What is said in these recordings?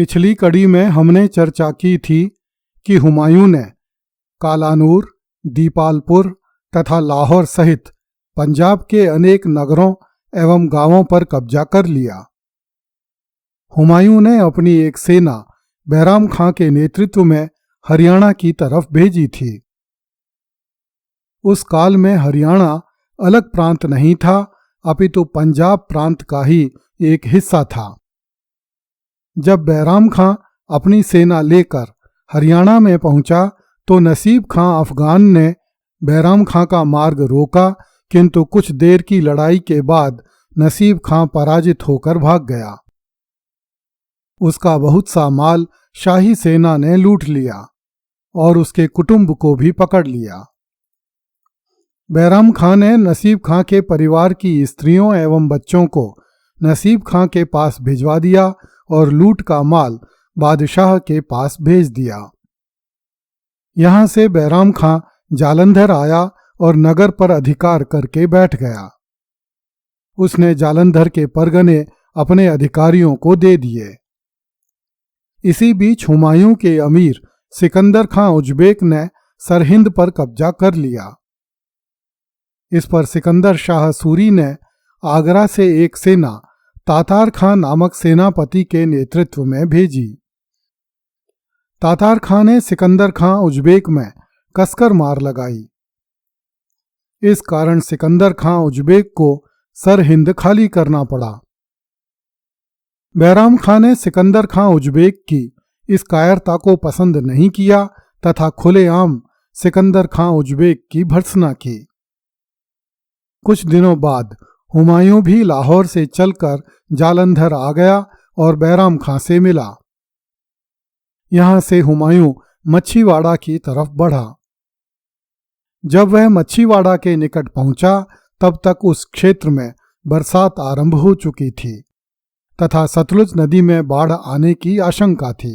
पिछली कड़ी में हमने चर्चा की थी कि हुमायूं ने कालानूर, दीपालपुर तथा लाहौर सहित पंजाब के अनेक नगरों एवं गांवों पर कब्जा कर लिया। हुमायूं ने अपनी एक सेना बैराम खां के नेतृत्व में हरियाणा की तरफ भेजी थी। उस काल में हरियाणा अलग प्रांत नहीं था, अपितु पंजाब प्रांत का ही एक हिस्सा था। जब बैराम खां अपनी सेना लेकर हरियाणा में पहुंचा तो नसीब खां अफगान ने बैराम खां का मार्ग रोका, किंतु कुछ देर की लड़ाई के बाद नसीब खां पराजित होकर भाग गया। उसका बहुत सा माल शाही सेना ने लूट लिया और उसके कुटुंब को भी पकड़ लिया। बैराम खां ने नसीब खां के परिवार की स्त्रियों एवं बच्चों को नसीब खां के पास भिजवा दिया और लूट का माल बादशाह के पास भेज दिया। यहां से बैराम खां जालंधर आया और नगर पर अधिकार करके बैठ गया। उसने जालंधर के परगने अपने अधिकारियों को दे दिए। इसी बीच हुमायूं के अमीर सिकंदर खां उज्बेक ने सरहिंद पर कब्जा कर लिया। इस पर सिकंदर शाह सूरी ने आगरा से एक सेना तातार खां नामक सेनापति के नेतृत्व में भेजी। तातार खां ने सिकंदर खां उज्बेक में कसकर मार लगाई। इस कारण सिकंदर खां उज्बेक को सरहिंद खाली करना पड़ा। बैराम खां ने सिकंदर खां उज्बेक की इस कायरता को पसंद नहीं किया तथा खुलेआम सिकंदर खां उज्बेक की भर्त्सना की। कुछ दिनों बाद हुमायूं भी लाहौर से चलकर जालंधर आ गया और बैराम खां से मिला। यहां से हुमायूं मच्छीवाड़ा की तरफ बढ़ा। जब वह मच्छीवाड़ा के निकट पहुंचा तब तक उस क्षेत्र में बरसात आरंभ हो चुकी थी तथा सतलुज नदी में बाढ़ आने की आशंका थी।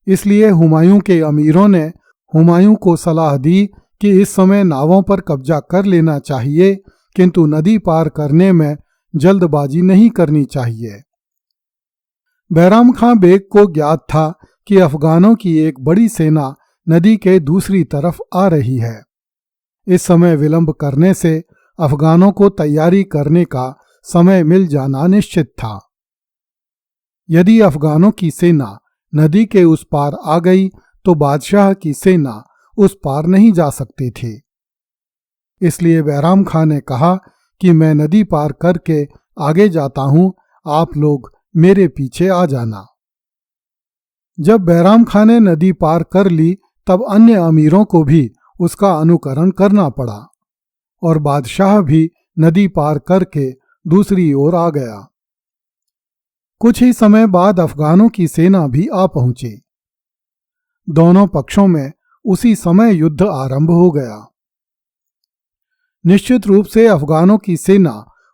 इसलिए हुमायूं के अमीरों ने हुमायूं को सलाह दी कि इस समय नावों पर कब्जा कर लेना चाहिए, किंतु नदी पार करने में जल्दबाजी नहीं करनी चाहिए। बैराम खां बेग को ज्ञात था कि अफगानों की एक बड़ी सेना नदी के दूसरी तरफ आ रही है। इस समय विलंब करने से अफगानों को तैयारी करने का समय मिल जाना निश्चित था। यदि अफगानों की सेना नदी के उस पार आ गई तो बादशाह की सेना उस पार नहीं जा सकती थी। इसलिए बैराम खां ने कहा कि मैं नदी पार करके आगे जाता हूं, आप लोग मेरे पीछे आ जाना। जब बैराम खां ने नदी पार कर ली तब अन्य अमीरों को भी उसका अनुकरण करना पड़ा और बादशाह भी नदी पार करके दूसरी ओर आ गया। कुछ ही समय बाद अफगानों की सेना भी आ पहुंची। दोनों पक्षों में उसी समय युद्ध आरंभ हो गया। निश्चित रूप से अफगानों की सेना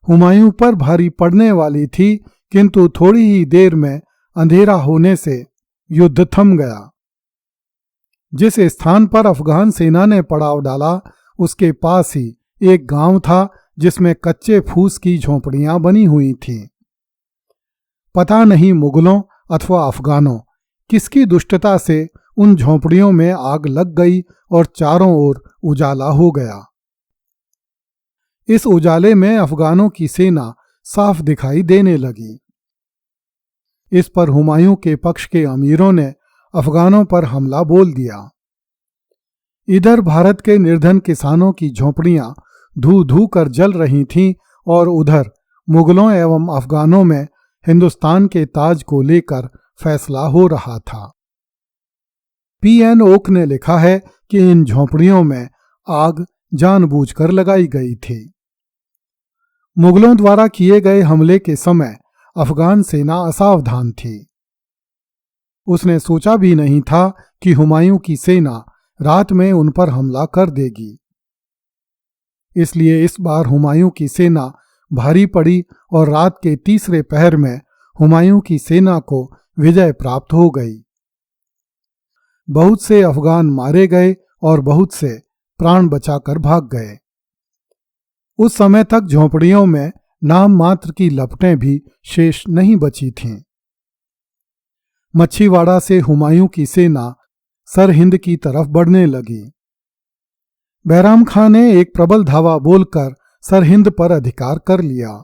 हुमायूं पर भारी पड़ने वाली थी, किंतु थोड़ी ही देर में अंधेरा होने से युद्ध थम गया। जिस स्थान पर अफगान सेना ने पड़ाव डाला उसके पास ही एक गांव था जिसमें कच्चे फूस की झोंपड़ियां बनी हुई थीं। पता नहीं मुगलों अथवा अफगानों किसकी दुष्टता से उन झोंपड़ियों में आग लग गई और चारों ओर उजाला हो गया। इस उजाले में अफगानों की सेना साफ दिखाई देने लगी। इस पर हुमायूं के पक्ष के अमीरों ने अफगानों पर हमला बोल दिया। इधर भारत के निर्धन किसानों की झोंपड़ियां धू धू कर जल रही थीं और उधर मुगलों एवं अफगानों में हिंदुस्तान के ताज को लेकर फैसला हो रहा था। P.N. ओक ने लिखा है कि इन झोंपड़ियों में आग जानबूझकर लगाई गई थी। मुगलों द्वारा किए गए हमले के समय अफगान सेना असावधान थी। उसने सोचा भी नहीं था कि हुमायूं की सेना रात में उन पर हमला कर देगी। इसलिए इस बार हुमायूं की सेना भारी पड़ी और रात के तीसरे पहर में हुमायूं की सेना को विजय प्राप्त हो गई। बहुत से अफगान मारे गए और बहुत से प्राण बचाकर भाग गए। उस समय तक झोंपड़ियों में नाम मात्र की लपटें भी शेष नहीं बची थीं। मच्छीवाड़ा से हुमायूं की सेना सरहिंद की तरफ बढ़ने लगी। बैराम खां ने एक प्रबल धावा बोलकर सरहिंद पर अधिकार कर लिया।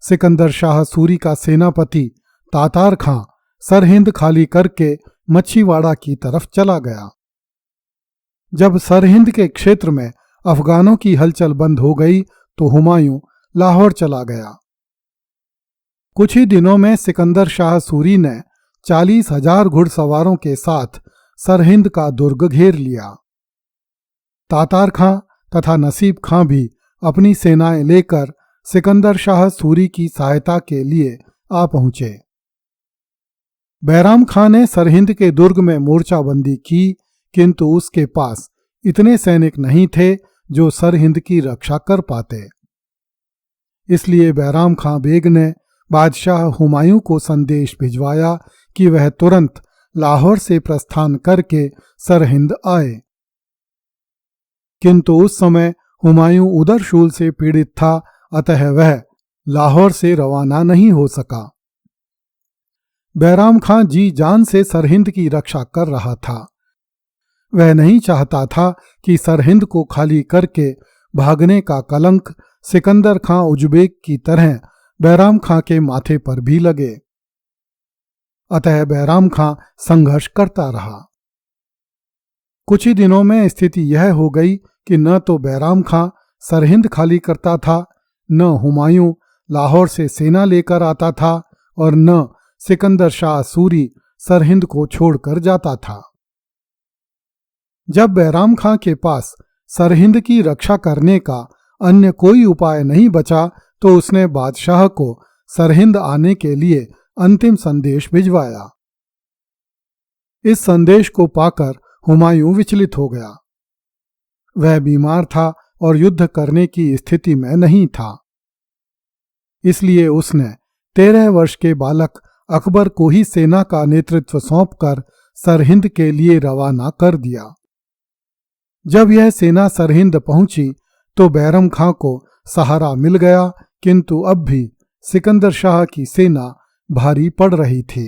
सिकंदर शाह सूरी का सेनापति तातार खां सरहिंद खाली करके मच्छीवाड़ा की तरफ चला गया। जब सरहिंद के क्षेत्र में अफगानों की हलचल बंद हो गई तो हुमायूं लाहौर चला गया। कुछ ही दिनों में सिकंदर शाह सूरी ने 40,000 घुड़सवारों के साथ सरहिंद का दुर्ग घेर लिया। तातार खां तथा नसीब खां भी अपनी सेनाएं लेकर सिकंदर शाह सूरी की सहायता के लिए आ पहुंचे। बैराम खां ने सरहिंद के दुर्ग में मोर्चाबंदी की, किंतु उसके पास इतने सैनिक नहीं थे जो सरहिंद की रक्षा कर पाते। इसलिए बैराम खां बेग ने बादशाह हुमायूं को संदेश भिजवाया कि वह तुरंत लाहौर से प्रस्थान करके सरहिंद आए। किंतु उस समय हुमायूं उदरशूल से पीड़ित था, अतः वह लाहौर से रवाना नहीं हो सका। बैराम खां जी जान से सरहिंद की रक्षा कर रहा था। वह नहीं चाहता था कि सरहिंद को खाली करके भागने का कलंक सिकंदर खां उज़्बेक की तरह बैराम खां के माथे पर भी लगे। अतः बैराम खां संघर्ष करता रहा। कुछ ही दिनों में स्थिति यह हो गई कि न तो बैराम खां सरहिंद खाली करता था, न हुमायूं लाहौर से सेना लेकर आता था और न सिकंदर शाह सूरी सरहिंद को छोड़कर जाता था। जब बैराम खां के पास सरहिंद की रक्षा करने का अन्य कोई उपाय नहीं बचा तो उसने बादशाह को सरहिंद आने के लिए अंतिम संदेश भिजवाया। इस संदेश को पाकर हुमायूं विचलित हो गया। वह बीमार था और युद्ध करने की स्थिति में नहीं था। इसलिए उसने 13 वर्ष के बालक अकबर को ही सेना का नेतृत्व सौंपकर सरहिंद के लिए रवाना कर दिया। जब यह सेना सरहिंद पहुंची तो बैरम खां को सहारा मिल गया, किंतु अब भी सिकंदर शाह की सेना भारी पड़ रही थी।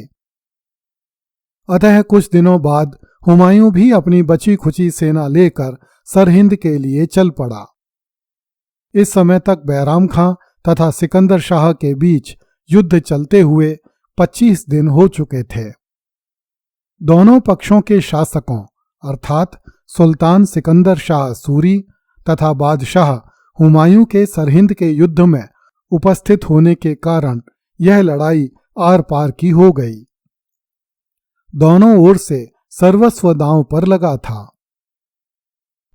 अतः कुछ दिनों बाद हुमायूं भी अपनी बची खुची सेना लेकर सरहिंद के लिए चल पड़ा। इस समय तक बैराम खां तथा सिकंदर शाह के बीच युद्ध चलते हुए 25 दिन हो चुके थे। दोनों पक्षों के शासकों अर्थात सुल्तान सिकंदर शाह सूरी तथा बादशाह हुमायूं के सरहिंद के युद्ध में उपस्थित होने के कारण यह लड़ाई आर पार की हो गई। दोनों ओर से सर्वस्व दांव पर लगा था।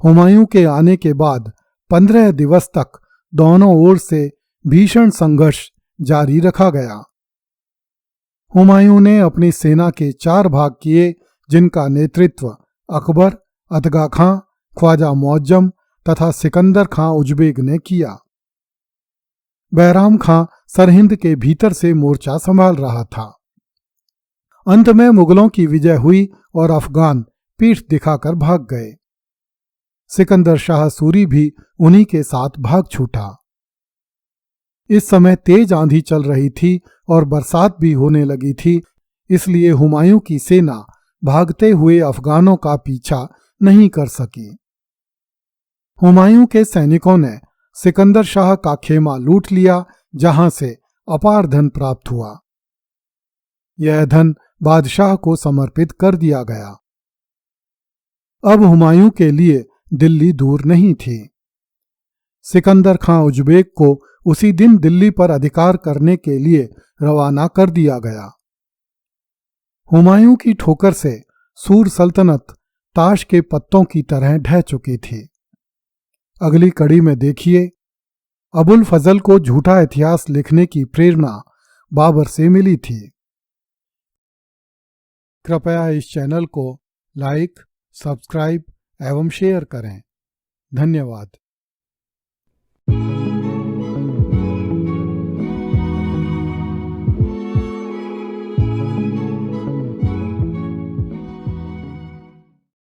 हुमायूं के आने के बाद 15 दिवस तक दोनों ओर से भीषण संघर्ष जारी रखा गया। हुमायूं ने अपनी सेना के 4 भाग किए, जिनका नेतृत्व अकबर, अतगा खां, ख्वाजा मुअज्जम तथा सिकंदर खां उज़्बेक ने किया। बैराम खां सरहिंद के भीतर से मोर्चा संभाल रहा था। अंत में मुगलों की विजय हुई और अफगान पीठ दिखाकर भाग गए। सिकंदर शाह सूरी भी उन्हीं के साथ भाग छूटा। इस समय तेज आंधी चल रही थी और बरसात भी होने लगी थी, इसलिए हुमायूं की सेना भागते हुए अफगानों का पीछा नहीं कर सकी। हुमायूं के सैनिकों ने सिकंदर शाह का खेमा लूट लिया, जहां से अपार धन प्राप्त हुआ। यह धन बादशाह को समर्पित कर दिया गया। अब हुमायूं के लिए दिल्ली दूर नहीं थी। सिकंदर खां उज़्बेक को उसी दिन दिल्ली पर अधिकार करने के लिए रवाना कर दिया गया। हुमायूं की ठोकर से सूर सल्तनत ताश के पत्तों की तरह ढह चुकी थी। अगली कड़ी में देखिए, अबुल फजल को झूठा इतिहास लिखने की प्रेरणा बाबर से मिली थी। कृपया इस चैनल को लाइक, सब्सक्राइब एवं शेयर करें। धन्यवाद।